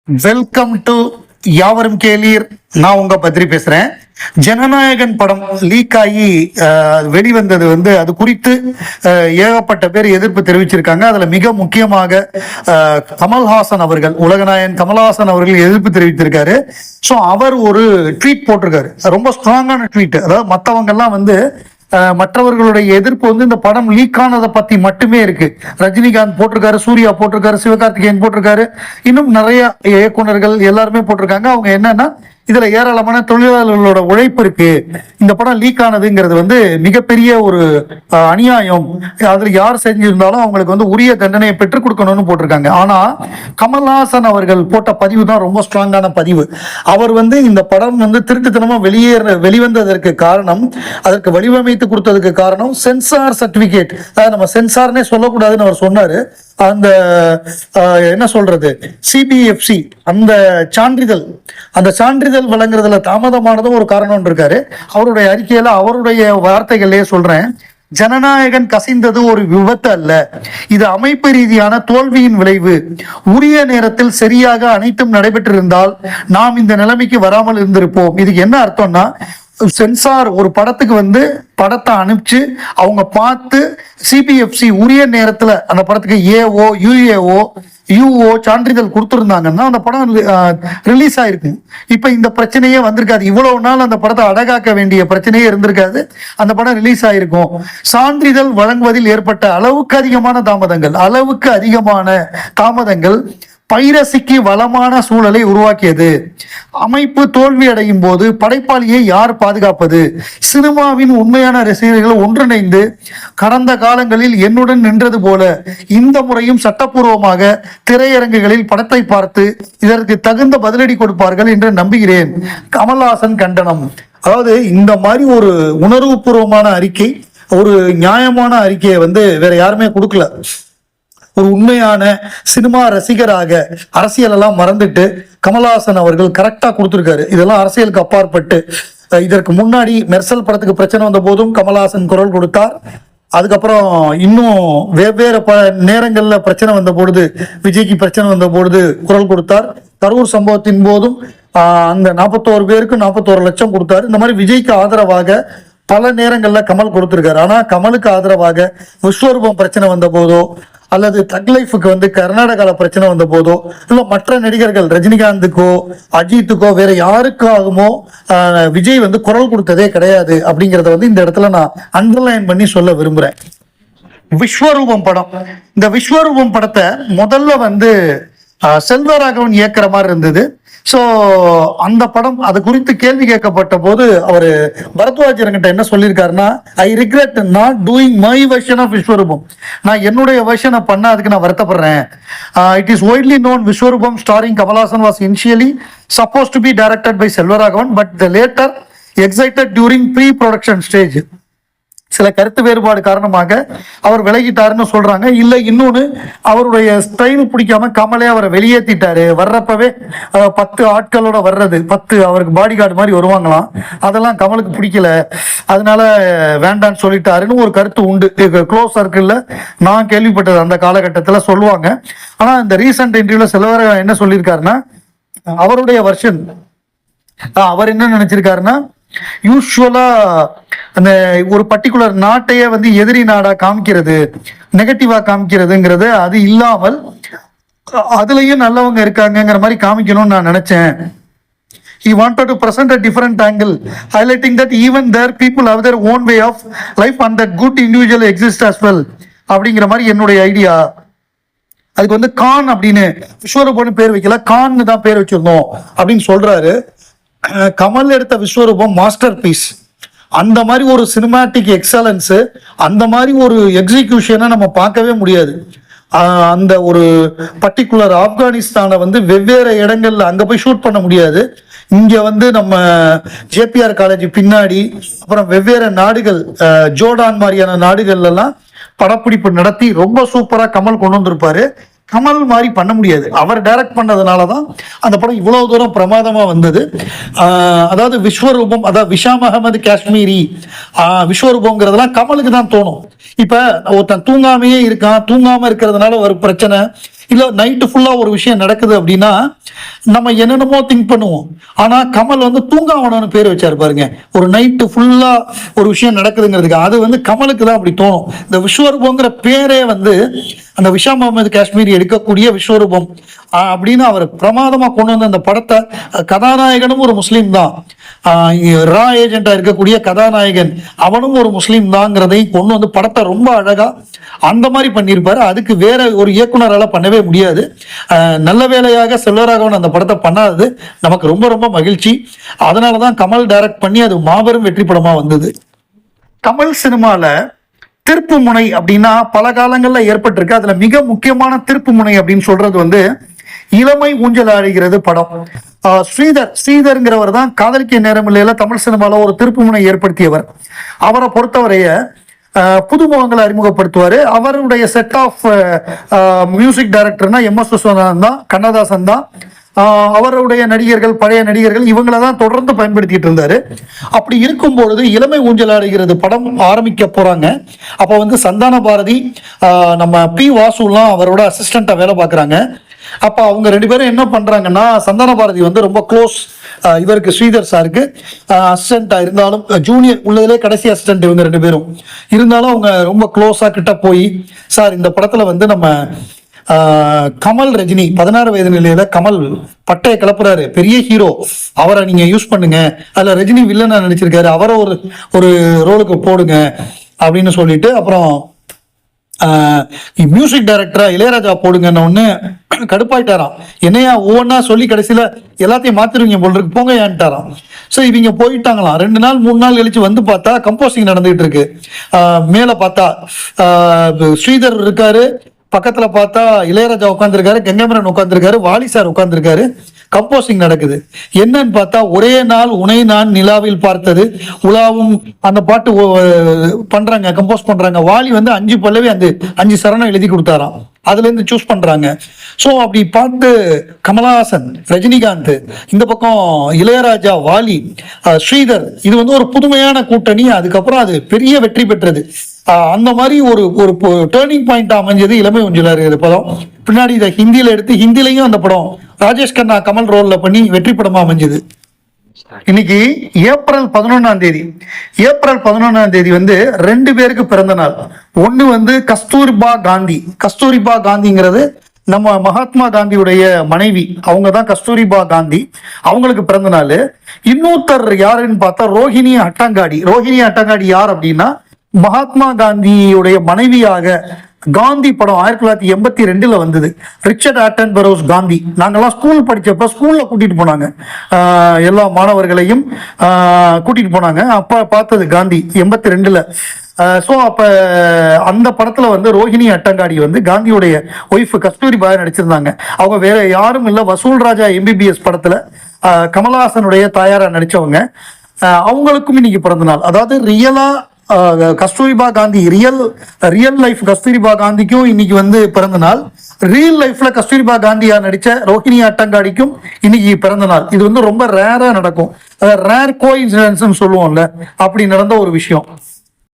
Welcome to யாவரும் கேளீர். நான் உங்க பத்ரி பேசுறேன். ஜனநாயகன் படம் லீக் ஆகி வெளிவந்தது அது குறித்து ஏகப்பட்ட பேர் எதிர்ப்பு தெரிவிச்சிருக்காங்க. அதுல மிக முக்கியமாக கமல்ஹாசன் அவர்கள், உலகநாயகன் கமல்ஹாசன் அவர்கள் எதிர்ப்பு தெரிவித்திருக்காரு. ஸோ அவர் ஒரு ட்வீட் போட்டிருக்காரு, ரொம்ப ஸ்ட்ராங்கான ட்வீட். அதாவது மற்றவங்கெல்லாம் மற்றவர்களுடைய எதிர்ப்பு இந்த படம் லீக் ஆனதை பத்தி மட்டுமே இருக்கு. ரஜினிகாந்த் போட்டிருக்காரு, சூர்யா போட்டிருக்காரு, சிவகார்த்திகேயன் போட்டிருக்காரு, இன்னும் நிறைய இயக்குனர்கள் எல்லாருமே போட்டிருக்காங்க. அவங்க என்னன்னா, இதுல ஏராளமான தொழிலாளர்களோட உழைப்பு இருக்கு, இந்த படம் லீக் ஆனதுங்கிறது மிகப்பெரிய ஒரு அநியாயம், அதுல யார் செஞ்சிருந்தாலும் அவங்களுக்கு உரிய தண்டனையை பெற்றுக் கொடுக்கணும்னு போட்டிருக்காங்க. ஆனா கமல்ஹாசன் அவர்கள் போட்ட பதிவு தான் ரொம்ப ஸ்ட்ராங்கான பதிவு. அவர் இந்த படம் திருட்டுத்தனமா வெளிவந்ததற்கு காரணம், அதற்கு வடிவமைத்து கொடுத்ததுக்கு காரணம் சென்சார் சர்டிபிகேட், அதாவது நம்ம சென்சார்னே சொல்லக்கூடாதுன்னு அவர் சொன்னாரு. அந்த என்ன சொல்றது, சிபிஎஃப்சி அந்த சான்றிதழ் வழங்குறதுல தாமதமானதும் ஒரு காரணம் இருக்காரு. அவருடைய அறிக்கையில அவருடைய வார்த்தைகள்லயே சொல்றேன், ஜனநாயகன் கசிந்தது ஒரு விபத்து அல்ல, இது அமைப்பு ரீதியான தோல்வியின் விளைவு. உரிய நேரத்தில் சரியாக அனைத்தும் நடைபெற்றிருந்தால் நாம் இந்த நிலைமைக்கு வராமல் இருந்திருப்போம். இதுக்கு என்ன அர்த்தம்னா, சென்சார் ஒரு படத்துக்கு படத்தை அனுப்பிச்சு அவங்க பார்த்து சிபிஎஃப்சி உரிய நேரத்துல அந்த படத்துக்கு ஏஓ யூஓ சான்றிதழ் கொடுத்துருந்தாங்கன்னா அந்த படம் ரிலீஸ் ஆயிருக்கு. இப்ப இந்த பிரச்சனையே வந்திருக்காது. இவ்வளவு நாள் அந்த படத்தை அடகாக்க வேண்டிய பிரச்சனையே இருந்திருக்காது. அந்த படம் ரிலீஸ் ஆயிருக்கும். சான்றிதழ் வழங்குவதில் ஏற்பட்ட அளவுக்கு அதிகமான தாமதங்கள் பைரசிக்கு வளமான சூழலை உருவாக்கியது. அமைப்பு தோல்வி அடையும் போது படைப்பாளியை யார் பாதுகாப்பது? சினிமாவின் உண்மையான ரசிகர்கள் ஒன்றிணைந்து கடந்த காலங்களில் என்னுடன் நின்றது போல இந்த முறையும் சட்டப்பூர்வமாக திரையரங்குகளில் படத்தை பார்த்து இதற்கு தகுந்த பதிலடி கொடுப்பார்கள் என்று நம்புகிறேன். கமல்ஹாசன் கண்டனம். அதாவது இந்த மாதிரி ஒரு உணர்வுபூர்வமான அறிக்கை, ஒரு நியாயமான அறிக்கையை வேற யாருமே கொடுக்கல. ஒரு உண்மையான சினிமா ரசிகராக அரசியல் எல்லாம் மறந்துட்டு கமல்ஹாசன் அவர்கள் கரெக்டா கொடுத்திருக்காரு. இதெல்லாம் அரசியலுக்கு அப்பாற்பட்டு. இதற்கு முன்னாடி மெர்சல் படத்துக்கு பிரச்சனை வந்த போதும் கமல்ஹாசன் குரல் கொடுத்தார். அதுக்கப்புறம் இன்னும் வெவ்வேறு நேரங்கள்ல பிரச்சனை வந்த பொழுது, விஜய்க்கு பிரச்சனை வந்த பொழுது குரல் கொடுத்தார். கரூர் சம்பவத்தின் போதும் அந்த 41 பேருக்கு 41 லட்சம் கொடுத்தாரு. இந்த மாதிரி விஜய்க்கு ஆதரவாக பல நேரங்கள்ல கமல் கொடுத்திருக்காரு. ஆனா கமலுக்கு ஆதரவாக விஸ்வரூபம் பிரச்சனை வந்த போதோ, அல்லது தக் லைஃபுக்கு கர்நாடகால பிரச்சனை வந்த போதோ, இல்ல மற்ற நடிகர்கள் ரஜினிகாந்துக்கோ அஜித்துக்கோ வேற யாருக்காகுமோ விஜய் குரல் கொடுத்ததே கிடையாது. அப்படிங்கறத இந்த இடத்துல நான் அண்டர்லைன் பண்ணி சொல்ல விரும்புறேன். விஸ்வரூபம் படம், இந்த விஸ்வரூபம் படத்தை முதல்ல செல்வராகவன் இயக்குற மாதிரி இருந்தது. ஸோ அந்த படம் அது குறித்து கேள்வி கேட்கப்பட்ட போது அவர் பரத்வாஜர்கிட்ட என்ன சொல்லியிருக்காருன்னா, I regret not doing my version of Vishwaroopam. நான் என்னுடைய வெர்ஷனை பண்ண அதுக்கு நான் வருத்தப்படுறேன். It is widely known Vishwaroopam starring Kamal Haasan was initially suppose to be directed by Selvaraghavan but the later excited during pre production stage. சில கருத்து வேறுபாடு காரணமாக அவர் விலகிட்டாருன்னு சொல்றாங்க. இல்ல இன்னொன்னு, அவருடைய ஸ்டைல் பிடிக்காம கமலே அவரை வெளியேற்றிட்டாரு. வர்றப்பவே 10 ஆட்களோட வர்றது, 10 அவருக்கு பாடி கார்டு மாதிரி வருவாங்களாம், அதெல்லாம் கமலுக்கு பிடிக்கல, அதனால வேண்டான்னு சொல்லிட்டாருன்னு ஒரு கருத்து உண்டு. க்ளோஸ் சர்க்கிள்ல நான் கேள்விப்பட்டது அந்த காலகட்டத்தில் சொல்லுவாங்க. ஆனா இந்த ரீசன்ட் இன்டர்வியூல சிலவரை என்ன சொல்லியிருக்காருன்னா, அவருடைய வெர்ஷன் அவர் என்ன நினைச்சிருக்காருன்னா, யூஸ்வலா அந்த ஒரு பர்டிகுலர் நாட்டையே எதிரி நாடா காமிக்கிறது, நெகட்டிவா காமிக்கிறதுங்கிறது, அது இல்லாமல் அதுலயும் நல்லவங்க இருக்காங்கிற மாதிரி காமிக்கணும்னு நான் நினைச்சேன். He wanted to present a different angle, highlighting that even there people have their own way of life and that good individual exists as well. அப்படிங்கிற மாதிரி என்னுடைய ஐடியா. அதுக்கு கான் அப்படின்னு விஸ்வரூபம்னு பேர் வைக்கல, கான்னு தான் பேர் வச்சிருந்தோம் அப்படின்னு சொல்றாரு. கமல் எடுத்த விஸ்வரூபம் மாஸ்டர் பீஸ். அந்த மாதிரி ஒரு சினிமாட்டிக் எக்ஸலன்ஸ், அந்த மாதிரி ஒரு எக்ஸிகியூஷனை நம்ம பார்க்கவே முடியாது. அந்த ஒரு பர்டிகுலர் ஆப்கானிஸ்தானை வெவ்வேறு இடங்கள்ல அங்க போய் ஷூட் பண்ண முடியாது. இங்க நம்ம ஜேபிஆர் காலேஜ் பின்னாடி, அப்புறம் வெவ்வேறு நாடுகள், ஜோர்டான் மாதிரியான நாடுகள்ல எல்லாம் படப்பிடிப்பு நடத்தி ரொம்ப சூப்பரா கமல் கொண்டு வந்திருப்பாரு. கமல் மாதிரி பண்ண முடியாது. அவர் டைரக்ட் பண்ணதுனாலதான் அந்த படம் இவ்வளவு தூரம் பிரமாதமா வந்தது. அதாவது விஸ்வரூபம், அதாவது விஷாம் அகமது காஷ்மீரி விஸ்வரூபம்ங்கிறதுலாம் கமலுக்கு தான் தோணும். இப்ப ஒருத்தன் தூங்காமையே இருக்கான், தூங்காம இருக்கிறதுனால ஒரு பிரச்சனை, இல்லை நைட்டு ஃபுல்லாக ஒரு விஷயம் நடக்குது அப்படின்னா நம்ம என்னென்னமோ திங்க் பண்ணுவோம். ஆனால் கமல் வந்து தூங்காவனம்னு பேர் வச்சாரு பாருங்க. ஒரு நைட்டு ஃபுல்லாக ஒரு விஷயம் நடக்குதுங்கிறதுக்கு அது வந்து கமலுக்கு தான் அப்படி தோணும். இந்த விஸ்வரூபங்கிற பேரே வந்து அந்த விஷால் முகமது காஷ்மீரி எடுக்கக்கூடிய விஸ்வரூபம் அப்படின்னு அவர் பிரமாதமாக கொண்டு வந்த அந்த படத்தை, கதாநாயகனும் ஒரு முஸ்லீம் தான், ரா ஏஜென்டா இருக்கக்கூடிய கதாநாயகன் அவனும் ஒரு முஸ்லீம் தாங்கிறதை கொண்டு வந்து படத்தை ரொம்ப அழகா அந்த மாதிரி பண்ணியிருப்பாரு. அதுக்கு வேற ஒரு இயக்குனரால பண்ணவே முடியாது. நல்ல வேளையாக செல்வராகவன் அந்த படத்தை பண்ணாதது நமக்கு ரொம்ப ரொம்ப மகிழ்ச்சி. அதனாலதான் கமல் டைரக்ட் பண்ணி அது மாபெரும் வெற்றி படமா வந்தது. கமல் சினிமால திருப்பு முனை அப்படின்னா பல காலங்களில் ஏற்பட்டிருக்கு. அதுல மிக முக்கியமான திருப்பு முனை அப்படின்னு சொல்றது வந்து இளமை ஊஞ்சல் ஆடுகிறது படம். ஸ்ரீதர்ங்கிறவர் தான் காதலிக்க நேரம் இல்லையில தமிழ் சினிமால ஒரு திருப்பு முனை ஏற்படுத்தியவர். அவரை பொறுத்தவரைய புதுமுகங்களை அறிமுகப்படுத்துவார். அவருடைய செட் ஆஃப் மியூசிக் டைரக்டர்னா MS விஸ்வநாதன் தான், கண்ணதாசன் தான். அவருடைய நடிகர்கள், பழைய நடிகர்கள் இவங்களை தான் தொடர்ந்து பயன்படுத்திட்டு இருந்தாரு. அப்படி இருக்கும் பொழுது இளமை ஊஞ்சல் ஆடுகிறது படம் ஆரம்பிக்க போறாங்க. அப்ப வந்து சந்தான பாரதி, நம்ம P வாசுலாம் அவரோட அசிஸ்டண்டா வேலை பார்க்குறாங்க. அப்ப அவங்க ரெண்டு பேரும் என்ன பண்றாங்கன்னா, சந்தான பாரதி வந்து ரொம்ப க்ளோஸ் இவருக்கு, ஸ்ரீதர் சாருக்கு அசிஸ்டண்டா இருந்தாலும், ஜூனியர் உள்ளதுலே கடைசி அசிஸ்டன்ட் இவங்க ரெண்டு பேரும் இருந்தாலும் அவங்க ரொம்ப க்ளோஸா கிட்ட போய், சார் இந்த படத்துல வந்து நம்ம கமல் ரஜினி 16 வயது நிலையில கமல் பட்டையை கிளப்புறாரு, பெரிய ஹீரோ, அவரை நீங்க யூஸ் பண்ணுங்க, அதுல ரஜினி வில்லனா நடிச்சிருக்காரு, அவரை ஒரு ரோலுக்கு போடுங்க அப்படின்னு சொல்லிட்டு அப்புறம் மியூசிக் டைரக்டரா இளையராஜா போடுங்கன்னு ஒண்ணு கடுப்பாயிட்டாராம். என்னையா ஒவ்வொன்னா சொல்லி கடைசியில எல்லாத்தையும் மாத்திருவீங்க போல் இருக்கு, போங்க ஏன்ட்டாராம். ஸோ இவங்க போயிட்டாங்களாம். 2 நாள் 3 நாள் கழிச்சு வந்து பார்த்தா கம்போசிங் நடந்துகிட்டு இருக்கு. மேல பார்த்தா ஸ்ரீதர் இருக்காரு, பக்கத்துல பார்த்தா இளையராஜா உட்காந்துருக்காரு, கங்கமரன் உட்காந்துருக்காரு, வாலி சார் உட்காந்துருக்காரு, கம்போசிங் நடக்குது. என்னன்னு பார்த்தா ஒரே நாள் உனை நான் நிலாவில் பார்த்தது உலாவும் அந்த பாட்டு பண்றாங்க, கம்போஸ் பண்றாங்க. வாலி வந்து 5 பல்லவி அந்த 5 சரணம் எழுதி கொடுத்தாராம், அதுல இருந்து சூஸ் பண்றாங்க. ஸோ அப்படி பார்த்து கமலஹாசன், ரஜினிகாந்த், இந்த பக்கம் இளையராஜா, வாலி, ஸ்ரீதர், இது வந்து ஒரு புதுமையான கூட்டணி. அதுக்கப்புறம் அது பெரிய வெற்றி பெற்றது. அந்த மாதிரி ஒரு டேர்னிங் பாயிண்ட் அமைஞ்சது இளமை ஊஞ்சல் படம். பின்னாடி இதை ஹிந்தியில எடுத்து ஹிந்திலையும் அந்த படம் ராஜேஷ் கண்ணா கமல் ரோல்ல பண்ணி வெற்றி படமா அமைஞ்சது. இன்னைக்கு ஏப்ரல் 11 வந்து 2 பேருக்கு பிறந்த நாள். ஒண்ணு வந்து கஸ்தூரிபா காந்தி. கஸ்தூரிபா காந்திங்கிறது நம்ம மகாத்மா காந்தியுடைய மனைவி, அவங்க தான் கஸ்தூரிபா காந்தி, அவங்களுக்கு பிறந்த நாள். இன்னொருத்தர் யாருன்னு பார்த்தா ரோஹிணி ஹட்டங்காடி. ரோஹிணி ஹட்டங்காடி யார் அப்படின்னா மகாத்மா காந்தியுடைய மனைவியாக காந்தி படம் 1982 வந்தது. ரிச்சர்ட் ஆட்டன்பரோஸ் காந்தி. நாங்கெல்லாம் ஸ்கூல் படிச்சப்ப ஸ்கூல்ல கூட்டிட்டு போனாங்க, எல்லா மாணவர்களையும் கூட்டிட்டு போனாங்க. அப்ப பார்த்தது காந்தி 82. ஸோ அப்ப அந்த படத்துல வந்து ரோஹிணி அட்டங்காடி வந்து காந்தியுடைய ஒய்ஃப் கஸ்தூரிபா நடிச்சிருந்தாங்க. அவங்க வேற யாரும் இல்லை, வசூல் ராஜா MBBS படத்துல கமலஹாசனுடைய தாயாரா நடிச்சவங்க. அவங்களுக்கும் இன்னைக்கு பிறந்த நாள். அதாவது ரியலா கஸ்தூரிபா காந்தி, ரியல் லைஃப் கஸ்தூரிபா காந்திக்கும் இன்னைக்கு வந்து பிறந்த நாள். ரியல் லைஃப்ல கஸ்தூரிபா காந்தியா நடிச்ச ரோஹிணி அட்டங்காடிக்கும் இன்னைக்கு பிறந்த நாள். இது வந்து ரொம்ப ரேரா நடக்கும், ரேர் கோஇன்சிடென்ஸ் சொல்லுவோம்ல, அப்படி நடந்த ஒரு விஷயம்.